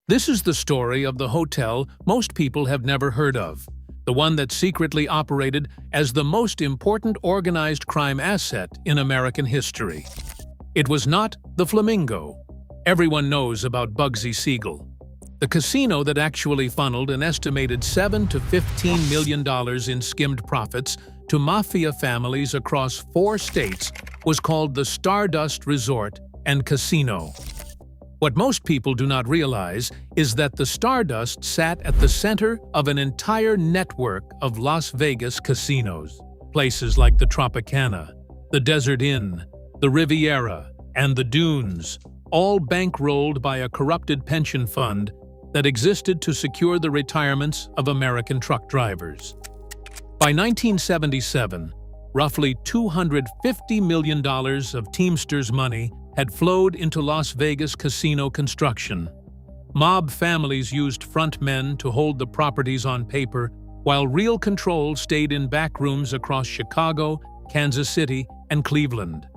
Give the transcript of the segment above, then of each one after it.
This is the story of the hotel most people have never heard of, the one that secretly operated as the most important organized crime asset in American history. It was not the Flamingo. Everyone knows about Bugsy Siegel. The casino that actually funneled an estimated $7 to $15 million in skimmed profits to Mafia families across 4 states was called the Stardust Resort and Casino. What most people do not realize is that the Stardust sat at the center of an entire network of Las Vegas casinos. Places like the Tropicana, the Desert Inn, the Riviera, and the Dunes, all bankrolled by a corrupted pension fund that existed to secure the retirements of American truck drivers. By 1977, roughly $250 million of Teamsters money had flowed into Las Vegas casino construction. Mob families used front men to hold the properties on paper, while real control stayed in back rooms across Chicago, Kansas City, and Cleveland.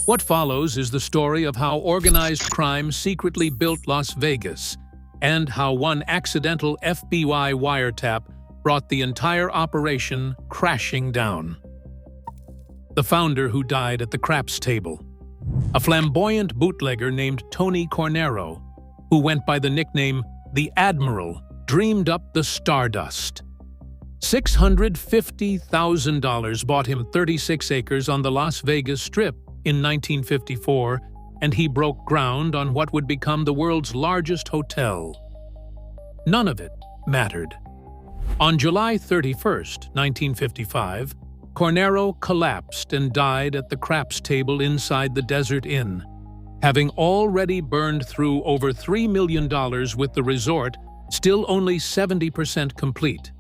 What follows is the story of how organized crime secretly built Las Vegas, and how one accidental FBI wiretap brought the entire operation crashing down. The founder who died at the craps table. A flamboyant bootlegger named Tony Cornero, who went by the nickname The Admiral, dreamed up the Stardust. $650,000 bought him 36 acres on the Las Vegas Strip in 1954, and he broke ground on what would become the world's largest hotel. None of it mattered. On July 31, 1955, Cornero collapsed and died at the craps table inside the Desert Inn, having already burned through over $3 million with the resort still only 70% complete.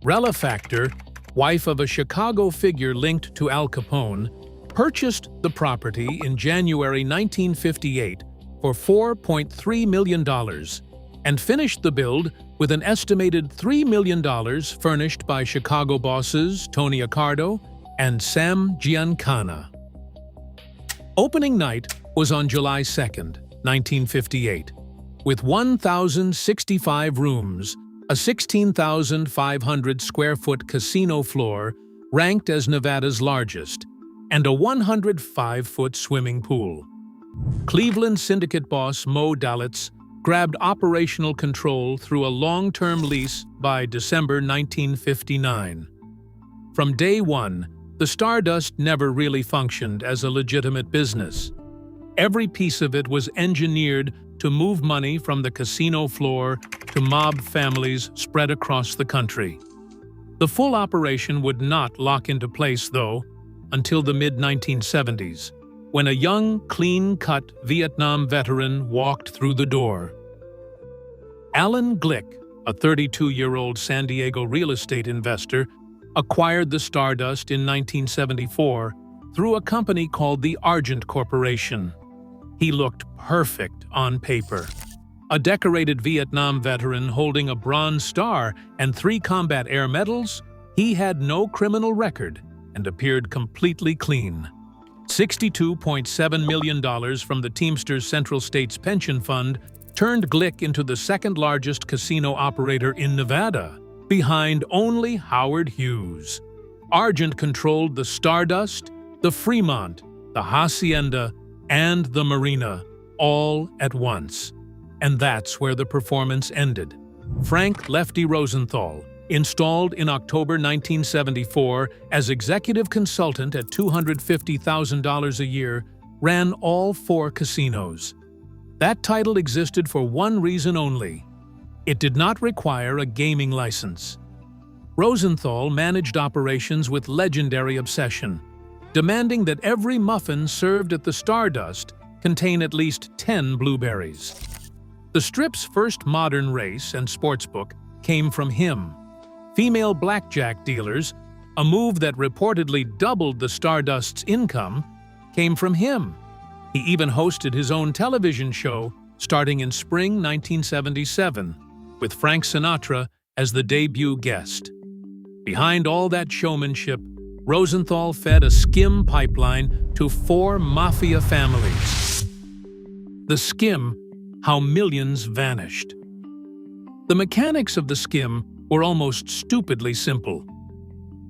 Rella Factor, wife of a Chicago figure linked to Al Capone, purchased the property in January 1958 for $4.3 million and finished the build with an estimated $3 million furnished by Chicago bosses Tony Accardo and Sam Giancana. Opening night was on July 2, 1958, with 1,065 rooms, a 16,500 square foot casino floor ranked as Nevada's largest, and a 105-foot swimming pool. Cleveland syndicate boss Mo Dalitz grabbed operational control through a long-term lease by December 1959. From day one, the Stardust never really functioned as a legitimate business. Every piece of it was engineered to move money from the casino floor to mob families spread across the country. The full operation would not lock into place, though, until the mid-1970s, when a young, clean-cut Vietnam veteran walked through the door. Alan Glick, a 32-year-old San Diego real estate investor, acquired the Stardust in 1974 through a company called the Argent Corporation. He looked perfect on paper. A decorated Vietnam veteran holding a Bronze Star and 3 combat air medals, he had no criminal record and appeared completely clean. $62.7 million from the Teamsters Central States Pension Fund turned Glick into the second-largest casino operator in Nevada, behind only Howard Hughes. Argent controlled the Stardust, the Fremont, the Hacienda, and the Marina, all at once. And that's where the performance ended. Frank Lefty Rosenthal, installed in October 1974 as executive consultant at $250,000 a year, ran all 4 casinos. That title existed for one reason only. It did not require a gaming license. Rosenthal managed operations with legendary obsession, demanding that every muffin served at the Stardust contain at least 10 blueberries. The Strip's first modern race and sportsbook came from him. Female blackjack dealers, a move that reportedly doubled the Stardust's income, came from him. He even hosted his own television show starting in spring 1977, with Frank Sinatra as the debut guest. Behind all that showmanship, Rosenthal fed a skim pipeline to 4 mafia families. The skim, how millions vanished. The mechanics of the skim were almost stupidly simple.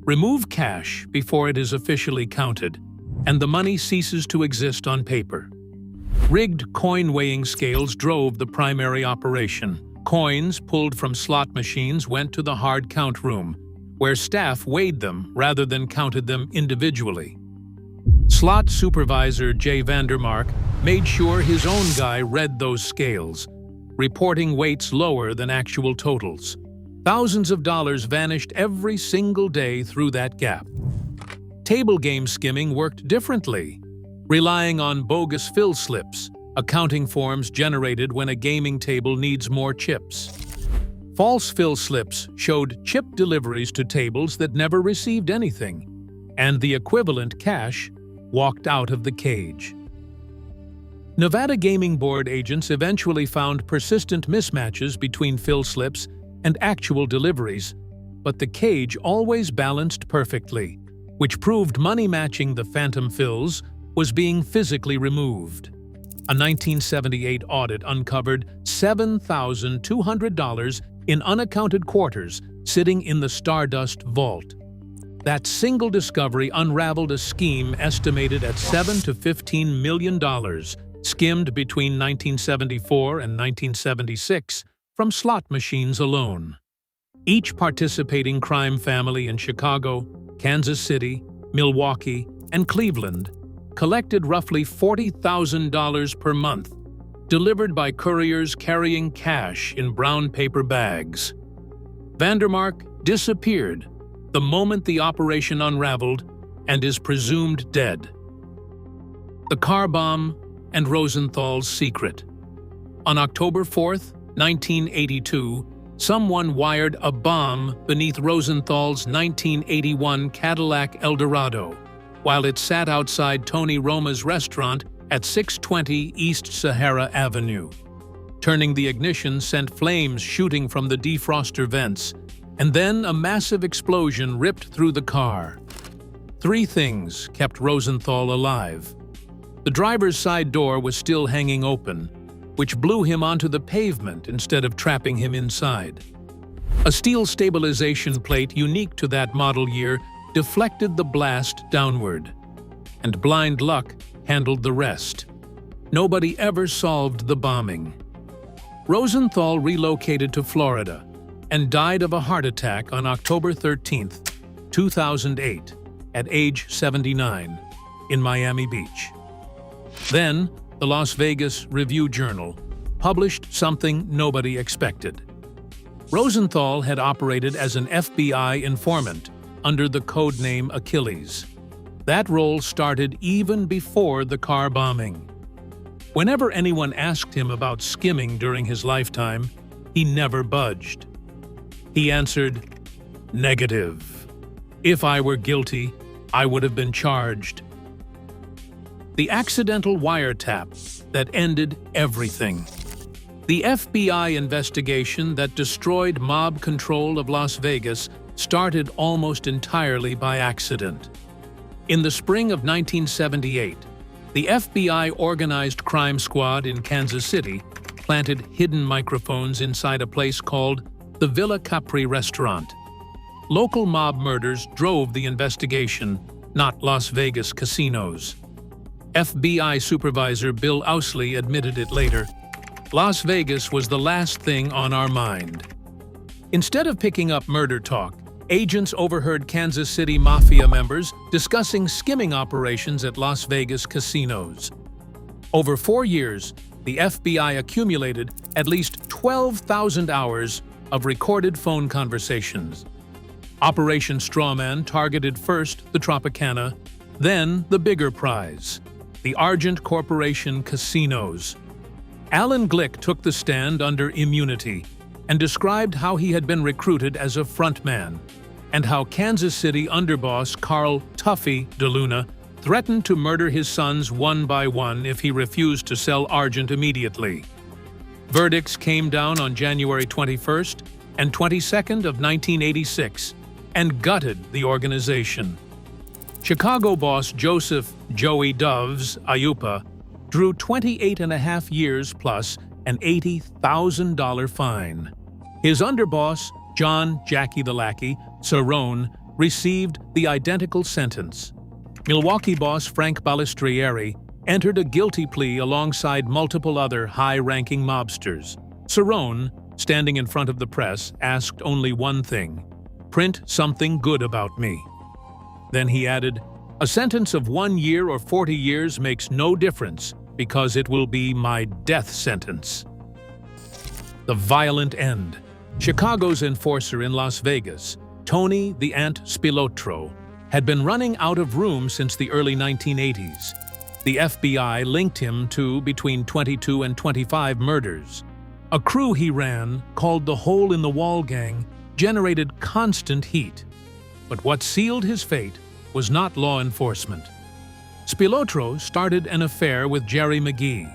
Remove cash before it is officially counted, and the money ceases to exist on paper. Rigged coin-weighing scales drove the primary operation. Coins pulled from slot machines went to the hard count room, where staff weighed them rather than counted them individually. Slot supervisor Jay Vandermark made sure his own guy read those scales, reporting weights lower than actual totals. Thousands of dollars vanished every single day through that gap. Table game skimming worked differently, relying on bogus fill slips, accounting forms generated when a gaming table needs more chips. False fill slips showed chip deliveries to tables that never received anything, and the equivalent cash walked out of the cage. Nevada Gaming Board agents eventually found persistent mismatches between fill slips and actual deliveries, but the cage always balanced perfectly, which proved money matching the phantom fills was being physically removed. A 1978 audit uncovered $7,200 in unaccounted quarters sitting in the Stardust vault. That single discovery unraveled a scheme estimated at $7 to $15 million, skimmed between 1974 and 1976 from slot machines alone. Each participating crime family in Chicago, Kansas City, Milwaukee, and Cleveland collected roughly $40,000 per month, delivered by couriers carrying cash in brown paper bags. Vandermark disappeared the moment the operation unraveled and is presumed dead. The car bomb and Rosenthal's secret. On October 4th, 1982, someone wired a bomb beneath Rosenthal's 1981 Cadillac Eldorado while it sat outside Tony Roma's restaurant at 620 East Sahara Avenue. Turning the ignition sent flames shooting from the defroster vents, and then a massive explosion ripped through the car. Three things kept Rosenthal alive. The driver's side door was still hanging open, which blew him onto the pavement instead of trapping him inside. A steel stabilization plate unique to that model year deflected the blast downward, and blind luck handled the rest. Nobody ever solved the bombing. Rosenthal relocated to Florida and died of a heart attack on October 13, 2008, at age 79, in Miami Beach. Then, the Las Vegas Review-Journal published something nobody expected. Rosenthal had operated as an FBI informant under the codename Achilles. That role started even before the car bombing. Whenever anyone asked him about skimming during his lifetime, he never budged. He answered, "Negative. If I were guilty, I would have been charged." The accidental wiretap that ended everything. The FBI investigation that destroyed mob control of Las Vegas started almost entirely by accident. In the spring of 1978, the FBI organized crime squad in Kansas City planted hidden microphones inside a place called the Villa Capri restaurant. Local mob murders drove the investigation, not Las Vegas casinos. FBI supervisor Bill Owsley admitted it later. Las Vegas was the last thing on our mind. Instead of picking up murder talk, agents overheard Kansas City Mafia members discussing skimming operations at Las Vegas casinos. Over 4 years, the FBI accumulated at least 12,000 hours of recorded phone conversations. Operation Strawman targeted first the Tropicana, then the bigger prize, the Argent Corporation casinos. Alan Glick took the stand under immunity and described how he had been recruited as a frontman, and how Kansas City underboss Carl "Tuffy" DeLuna threatened to murder his sons one by one if he refused to sell Argent immediately. Verdicts came down on January 21st and 22nd of 1986 and gutted the organization. Chicago boss Joseph "Joey" Doves Ayupa drew 28.5 years plus an $80,000 fine. His underboss, John Jackie the Lackey, Cerrone, received the identical sentence. Milwaukee boss Frank Balistrieri entered a guilty plea alongside multiple other high-ranking mobsters. Cerrone, standing in front of the press, asked only one thing: print something good about me. Then he added, "A sentence of 1 year or 40 years makes no difference because it will be my death sentence." The violent end. Chicago's enforcer in Las Vegas, Tony the Ant Spilotro, had been running out of room since the early 1980s. The FBI linked him to between 22 and 25 murders. A crew he ran, called the Hole in the Wall Gang, generated constant heat. But what sealed his fate was not law enforcement. Spilotro started an affair with Jerry McGee,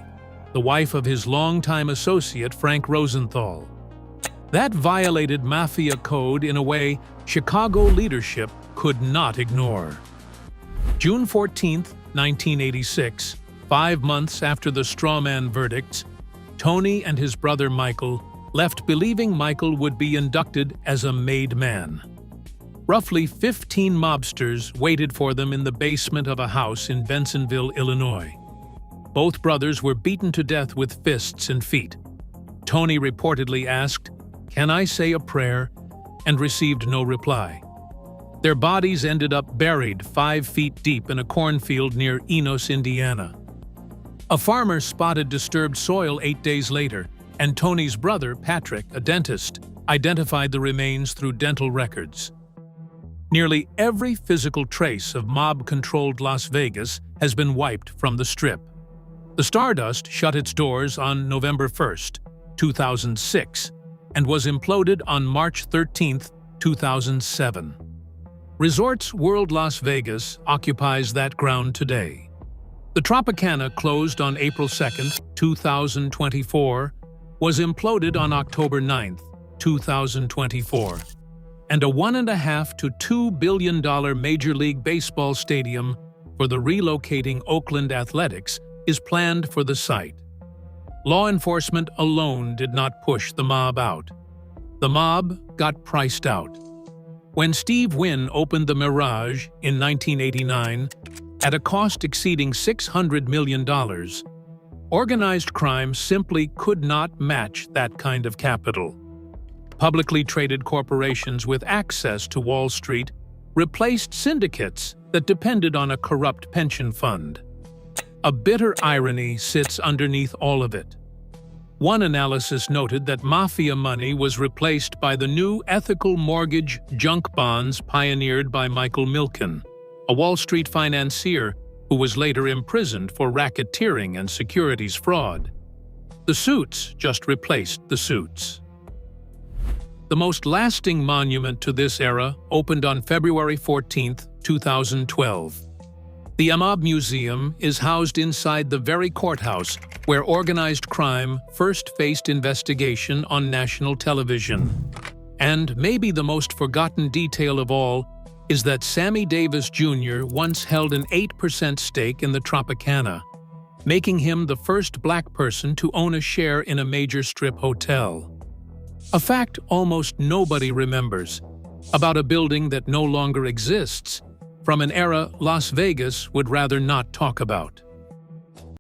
the wife of his longtime associate Frank Rosenthal. That violated Mafia code in a way Chicago leadership could not ignore. June 14, 1986, 5 months after the strawman verdicts, Tony and his brother Michael left believing Michael would be inducted as a made man. Roughly 15 mobsters waited for them in the basement of a house in Bensonville, Illinois. Both brothers were beaten to death with fists and feet. Tony reportedly asked, "Can I say a prayer?" and received no reply. Their bodies ended up buried 5 feet deep in a cornfield near Enos, Indiana. A farmer spotted disturbed soil 8 days later, and Tony's brother, Patrick, a dentist, identified the remains through dental records. Nearly every physical trace of mob-controlled Las Vegas has been wiped from the Strip. The Stardust shut its doors on November 1, 2006, and was imploded on March 13, 2007. Resorts World Las Vegas occupies that ground today. The Tropicana closed on April 2, 2024, was imploded on October 9, 2024, and a $1.5 to $2 billion Major League Baseball stadium for the relocating Oakland Athletics is planned for the site. Law enforcement alone did not push the mob out. The mob got priced out. When Steve Wynn opened the Mirage in 1989, at a cost exceeding $600 million, organized crime simply could not match that kind of capital. Publicly traded corporations with access to Wall Street replaced syndicates that depended on a corrupt pension fund. A bitter irony sits underneath all of it. One analysis noted that Mafia money was replaced by the new ethical mortgage junk bonds pioneered by Michael Milken, a Wall Street financier who was later imprisoned for racketeering and securities fraud. The suits just replaced the suits. The most lasting monument to this era opened on February 14, 2012. The Mob Museum is housed inside the very courthouse where organized crime first faced investigation on national television. And maybe the most forgotten detail of all is that Sammy Davis Jr. once held an 8% stake in the Tropicana, making him the first black person to own a share in a major Strip hotel. A fact almost nobody remembers, about a building that no longer exists, from an era Las Vegas would rather not talk about.